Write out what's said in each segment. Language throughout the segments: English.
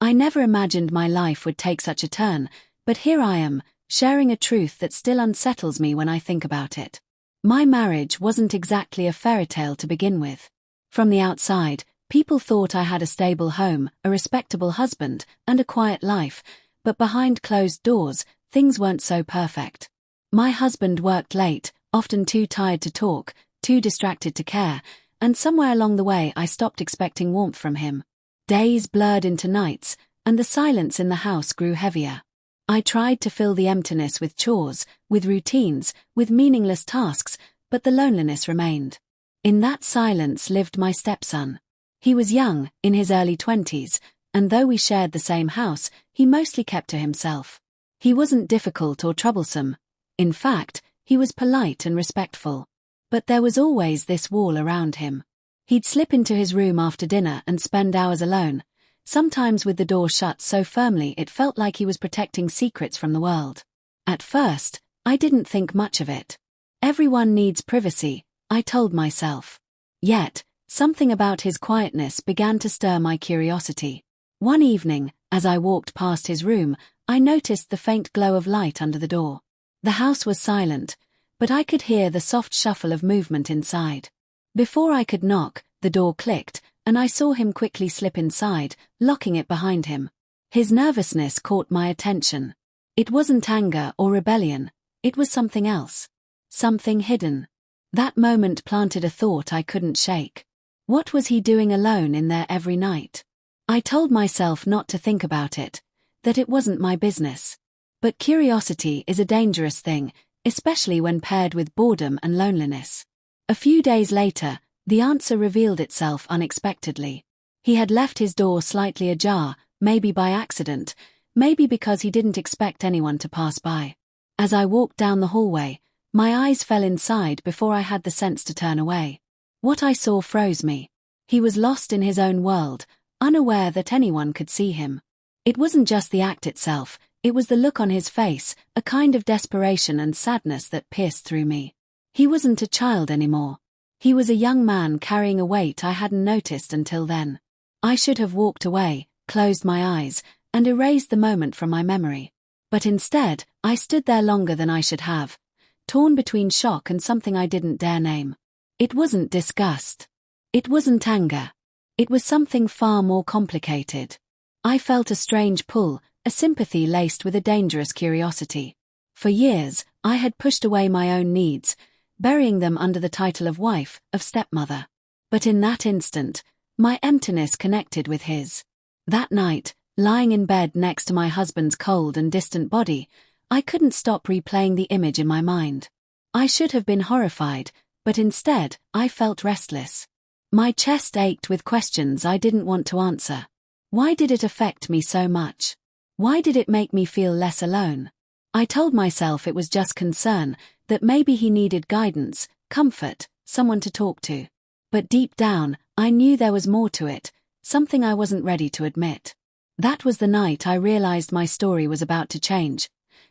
I never imagined my life would take such a turn, but here I am, sharing a truth that still unsettles me when I think about it. My marriage wasn't exactly a fairy tale to begin with. From the outside, people thought I had a stable home, a respectable husband, and a quiet life, but behind closed doors, things weren't so perfect. My husband worked late, often too tired to talk, too distracted to care, and somewhere along the way I stopped expecting warmth from him. Days blurred into nights, and the silence in the house grew heavier. I tried to fill the emptiness with chores, with routines, with meaningless tasks, but the loneliness remained. In that silence lived my stepson. He was young, in his early 20s, and though we shared the same house, he mostly kept to himself. He wasn't difficult or troublesome. In fact, he was polite and respectful. But there was always this wall around him. He'd slip into his room after dinner and spend hours alone, sometimes with the door shut so firmly it felt like he was protecting secrets from the world. At first, I didn't think much of it. Everyone needs privacy, I told myself. Yet, something about his quietness began to stir my curiosity. One evening, as I walked past his room, I noticed the faint glow of light under the door. The house was silent, but I could hear the soft shuffle of movement inside. Before I could knock, the door clicked, and I saw him quickly slip inside, locking it behind him. His nervousness caught my attention. It wasn't anger or rebellion, it was something else. Something hidden. That moment planted a thought I couldn't shake. What was he doing alone in there every night? I told myself not to think about it, that it wasn't my business. But curiosity is a dangerous thing, especially when paired with boredom and loneliness. A few days later, the answer revealed itself unexpectedly. He had left his door slightly ajar, maybe by accident, maybe because he didn't expect anyone to pass by. As I walked down the hallway, my eyes fell inside before I had the sense to turn away. What I saw froze me. He was lost in his own world, unaware that anyone could see him. It wasn't just the act itself, it was the look on his face, a kind of desperation and sadness that pierced through me. He wasn't a child anymore. He was a young man carrying a weight I hadn't noticed until then. I should have walked away, closed my eyes, and erased the moment from my memory. But instead, I stood there longer than I should have, torn between shock and something I didn't dare name. It wasn't disgust. It wasn't anger. It was something far more complicated. I felt a strange pull, a sympathy laced with a dangerous curiosity. For years, I had pushed away my own needs, burying them under the title of wife, of stepmother. But in that instant, my emptiness connected with his. That night, lying in bed next to my husband's cold and distant body, I couldn't stop replaying the image in my mind. I should have been horrified, but instead, I felt restless. My chest ached with questions I didn't want to answer. Why did it affect me so much? Why did it make me feel less alone? I told myself it was just concern, that maybe he needed guidance, comfort, someone to talk to. But deep down, I knew there was more to it, something I wasn't ready to admit. That was the night I realized my story was about to change,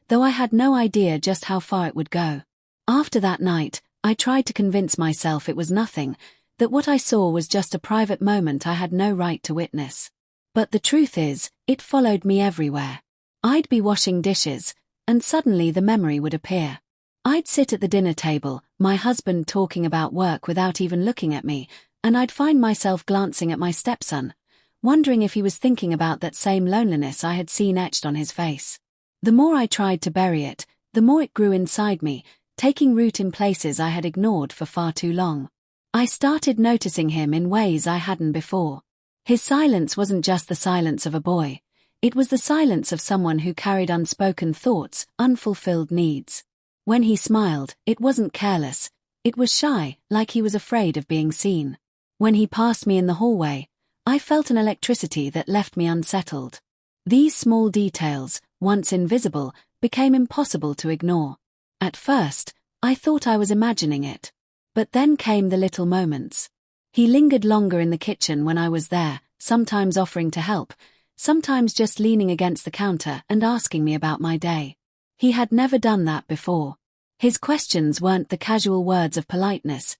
though I had no idea just how far it would go. After that night, I tried to convince myself it was nothing, that what I saw was just a private moment I had no right to witness. But the truth is, it followed me everywhere. I'd be washing dishes, and suddenly the memory would appear. I'd sit at the dinner table, my husband talking about work without even looking at me, and I'd find myself glancing at my stepson, wondering if he was thinking about that same loneliness I had seen etched on his face. The more I tried to bury it, the more it grew inside me, taking root in places I had ignored for far too long. I started noticing him in ways I hadn't before. His silence wasn't just the silence of a boy. It was the silence of someone who carried unspoken thoughts, unfulfilled needs. When he smiled, it wasn't careless. It was shy, like he was afraid of being seen. When he passed me in the hallway, I felt an electricity that left me unsettled. These small details, once invisible, became impossible to ignore. At first, I thought I was imagining it. But then came the little moments. He lingered longer in the kitchen when I was there, sometimes offering to help, sometimes just leaning against the counter and asking me about my day. He had never done that before. His questions weren't the casual words of politeness.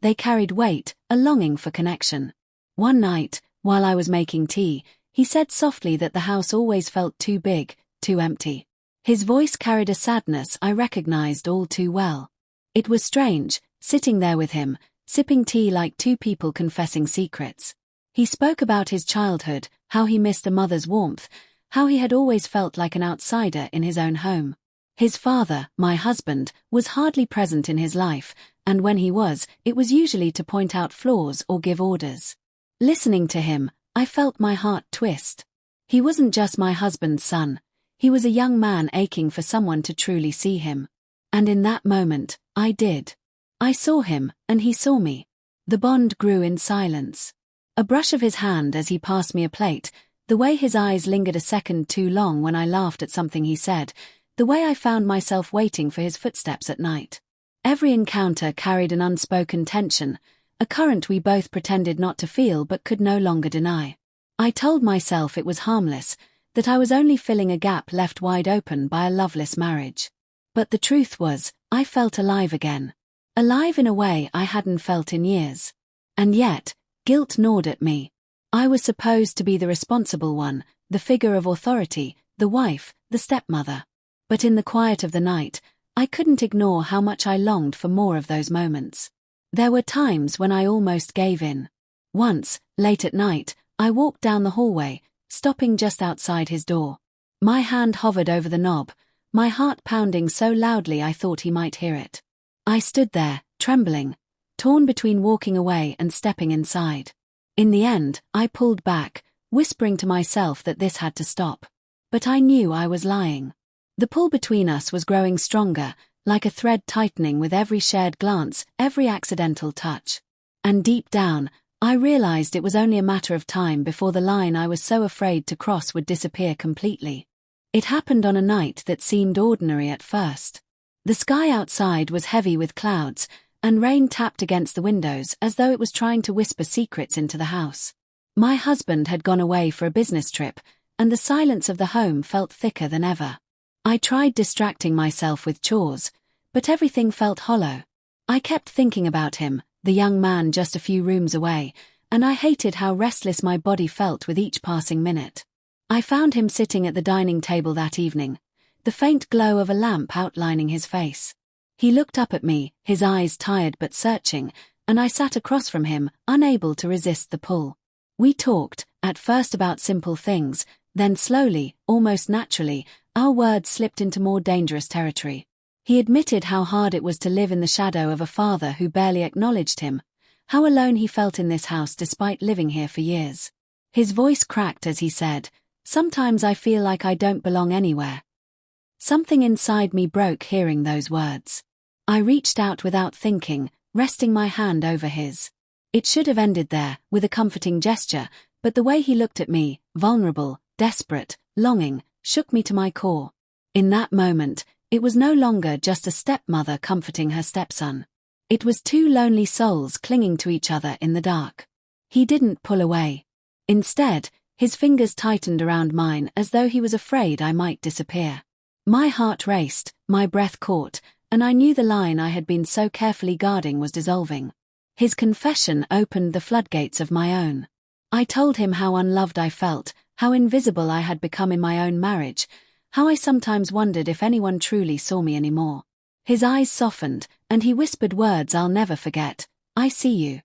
They carried weight, a longing for connection. One night, while I was making tea, He said softly that the house always felt too big, too empty. His voice carried a sadness I recognized all too well. It was strange, sitting there with him, sipping tea like two people confessing secrets. He spoke about his childhood, how he missed a mother's warmth, how he had always felt like an outsider in his own home. His father, my husband, was hardly present in his life, and when he was, it was usually to point out flaws or give orders. Listening to him, I felt my heart twist. He wasn't just my husband's son. He was a young man aching for someone to truly see him. And in that moment, I did. I saw him, and he saw me. The bond grew in silence. A brush of his hand as he passed me a plate, the way his eyes lingered a second too long when I laughed at something he said, the way I found myself waiting for his footsteps at night. Every encounter carried an unspoken tension, a current we both pretended not to feel but could no longer deny. I told myself it was harmless, that I was only filling a gap left wide open by a loveless marriage. But the truth was, I felt alive again. Alive in a way I hadn't felt in years. And yet, guilt gnawed at me. I was supposed to be the responsible one, the figure of authority, the wife, the stepmother. But in the quiet of the night, I couldn't ignore how much I longed for more of those moments. There were times when I almost gave in. Once, late at night, I walked down the hallway, stopping just outside his door. My hand hovered over the knob, my heart pounding so loudly I thought he might hear it. I stood there, trembling, torn between walking away and stepping inside. In the end, I pulled back, whispering to myself that this had to stop. But I knew I was lying. The pull between us was growing stronger, like a thread tightening with every shared glance, every accidental touch. And deep down, I realized it was only a matter of time before the line I was so afraid to cross would disappear completely. It happened on a night that seemed ordinary at first. The sky outside was heavy with clouds, and rain tapped against the windows as though it was trying to whisper secrets into the house. My husband had gone away for a business trip, and the silence of the home felt thicker than ever. I tried distracting myself with chores, but everything felt hollow. I kept thinking about him, the young man just a few rooms away, and I hated how restless my body felt with each passing minute. I found him sitting at the dining table that evening, the faint glow of a lamp outlining his face. He looked up at me, his eyes tired but searching, and I sat across from him, unable to resist the pull. We talked, at first about simple things, then slowly, almost naturally, our words slipped into more dangerous territory. He admitted how hard it was to live in the shadow of a father who barely acknowledged him, how alone he felt in this house despite living here for years. His voice cracked as he said, "Sometimes I feel like I don't belong anywhere." Something inside me broke hearing those words. I reached out without thinking, resting my hand over his. It should have ended there, with a comforting gesture, but the way he looked at me, vulnerable, desperate, longing, shook me to my core. In that moment, it was no longer just a stepmother comforting her stepson. It was two lonely souls clinging to each other in the dark. He didn't pull away. Instead, his fingers tightened around mine as though he was afraid I might disappear. My heart raced, my breath caught, and I knew the line I had been so carefully guarding was dissolving. His confession opened the floodgates of my own. I told him how unloved I felt, how invisible I had become in my own marriage, how I sometimes wondered if anyone truly saw me anymore. His eyes softened, and he whispered words I'll never forget, "I see you."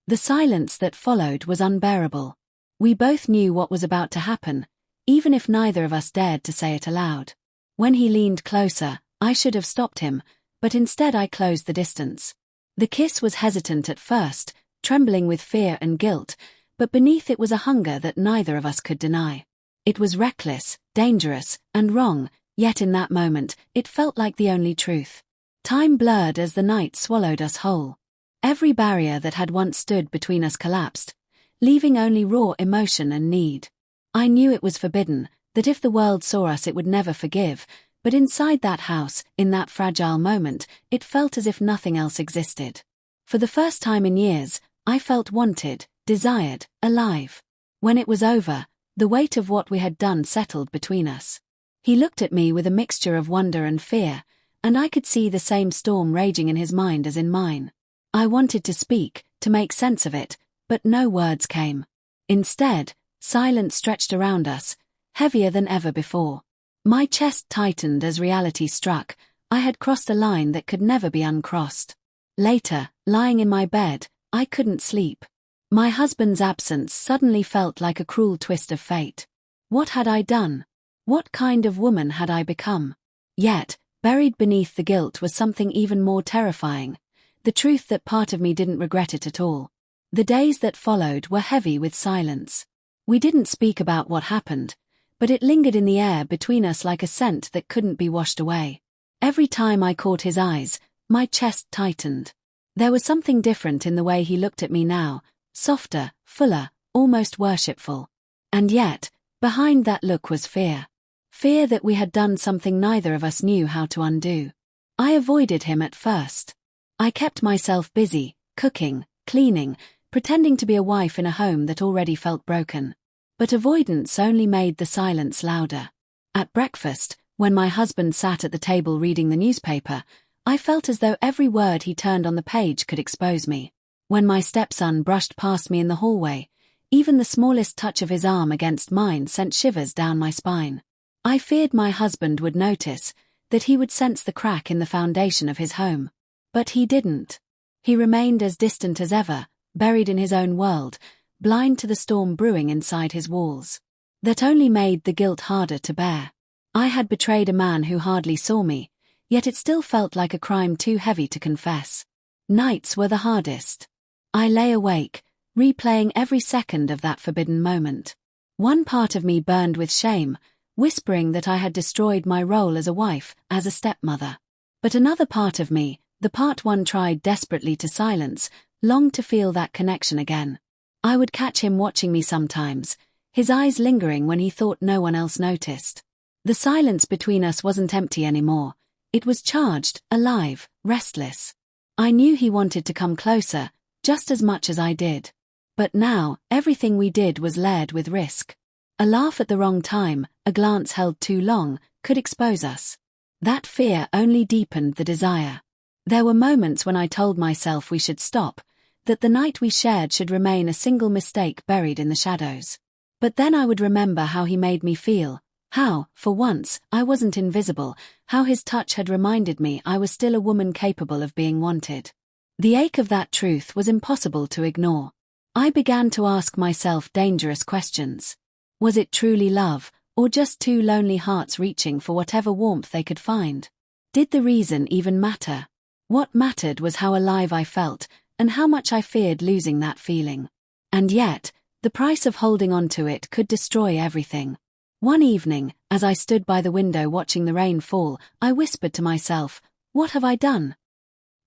The silence that followed was unbearable. We both knew what was about to happen, even if neither of us dared to say it aloud. When he leaned closer, I should have stopped him, but instead I closed the distance. The kiss was hesitant at first, trembling with fear and guilt, but beneath it was a hunger that neither of us could deny. It was reckless, dangerous, and wrong, yet in that moment, it felt like the only truth. Time blurred as the night swallowed us whole. Every barrier that had once stood between us collapsed, leaving only raw emotion and need. I knew it was forbidden, that if the world saw us it would never forgive, but inside that house, in that fragile moment, it felt as if nothing else existed. For the first time in years, I felt wanted, desired, alive. When it was over, the weight of what we had done settled between us. He looked at me with a mixture of wonder and fear, and I could see the same storm raging in his mind as in mine. I wanted to speak, to make sense of it, but no words came. Instead, Silence stretched around us, heavier than ever before. My chest tightened as reality struck. I had crossed a line that could never be uncrossed. Later, lying in my bed, I couldn't sleep. My husband's absence suddenly felt like a cruel twist of fate. What had I done? What kind of woman had I become? Yet, buried beneath the guilt was something even more terrifying. The truth that part of me didn't regret it at all. The days that followed were heavy with silence. We didn't speak about what happened, but it lingered in the air between us like a scent that couldn't be washed away. Every time I caught his eyes, my chest tightened. There was something different in the way he looked at me now, softer, fuller, almost worshipful. And yet, behind that look was fear. Fear that we had done something neither of us knew how to undo. I avoided him at first. I kept myself busy, cooking, cleaning, pretending to be a wife in a home that already felt broken. But avoidance only made the silence louder. At breakfast, when my husband sat at the table reading the newspaper, I felt as though every word he turned on the page could expose me. When my stepson brushed past me in the hallway, even the smallest touch of his arm against mine sent shivers down my spine. I feared my husband would notice, that he would sense the crack in the foundation of his home. But he didn't. He remained as distant as ever, buried in his own world, blind to the storm brewing inside his walls. That only made the guilt harder to bear. I had betrayed a man who hardly saw me, yet it still felt like a crime too heavy to confess. Nights were the hardest. I lay awake, replaying every second of that forbidden moment. One part of me burned with shame, whispering that I had destroyed my role as a wife, as a stepmother. But another part of me, the part one tried desperately to silence, longed to feel that connection again. I would catch him watching me sometimes, his eyes lingering when he thought no one else noticed. The silence between us wasn't empty anymore. It was charged, alive, restless. I knew he wanted to come closer, just as much as I did. But now, everything we did was layered with risk. A laugh at the wrong time, a glance held too long, could expose us. That fear only deepened the desire. There were moments when I told myself we should stop, that the night we shared should remain a single mistake buried in the shadows. But then I would remember how he made me feel, how, for once, I wasn't invisible, how his touch had reminded me I was still a woman capable of being wanted. The ache of that truth was impossible to ignore. I began to ask myself dangerous questions. Was it truly love, or just two lonely hearts reaching for whatever warmth they could find? Did the reason even matter? What mattered was how alive I felt, and how much I feared losing that feeling. And yet, the price of holding on to it could destroy everything. One evening, as I stood by the window watching the rain fall, I whispered to myself, "What have I done?"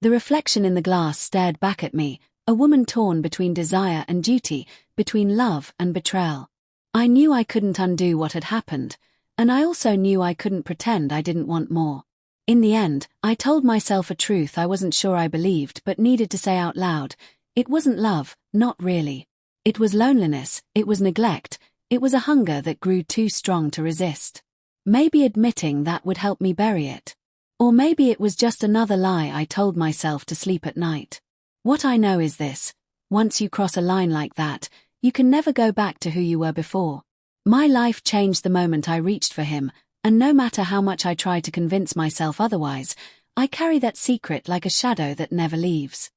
The reflection in the glass stared back at me, a woman torn between desire and duty, between love and betrayal. I knew I couldn't undo what had happened, and I also knew I couldn't pretend I didn't want more. In the end, I told myself a truth I wasn't sure I believed but needed to say out loud. It wasn't love, not really. It was loneliness, it was neglect, it was a hunger that grew too strong to resist. Maybe admitting that would help me bury it. Or maybe it was just another lie I told myself to sleep at night. What I know is this: once you cross a line like that, you can never go back to who you were before. My life changed the moment I reached for him, and no matter how much I try to convince myself otherwise, I carry that secret like a shadow that never leaves.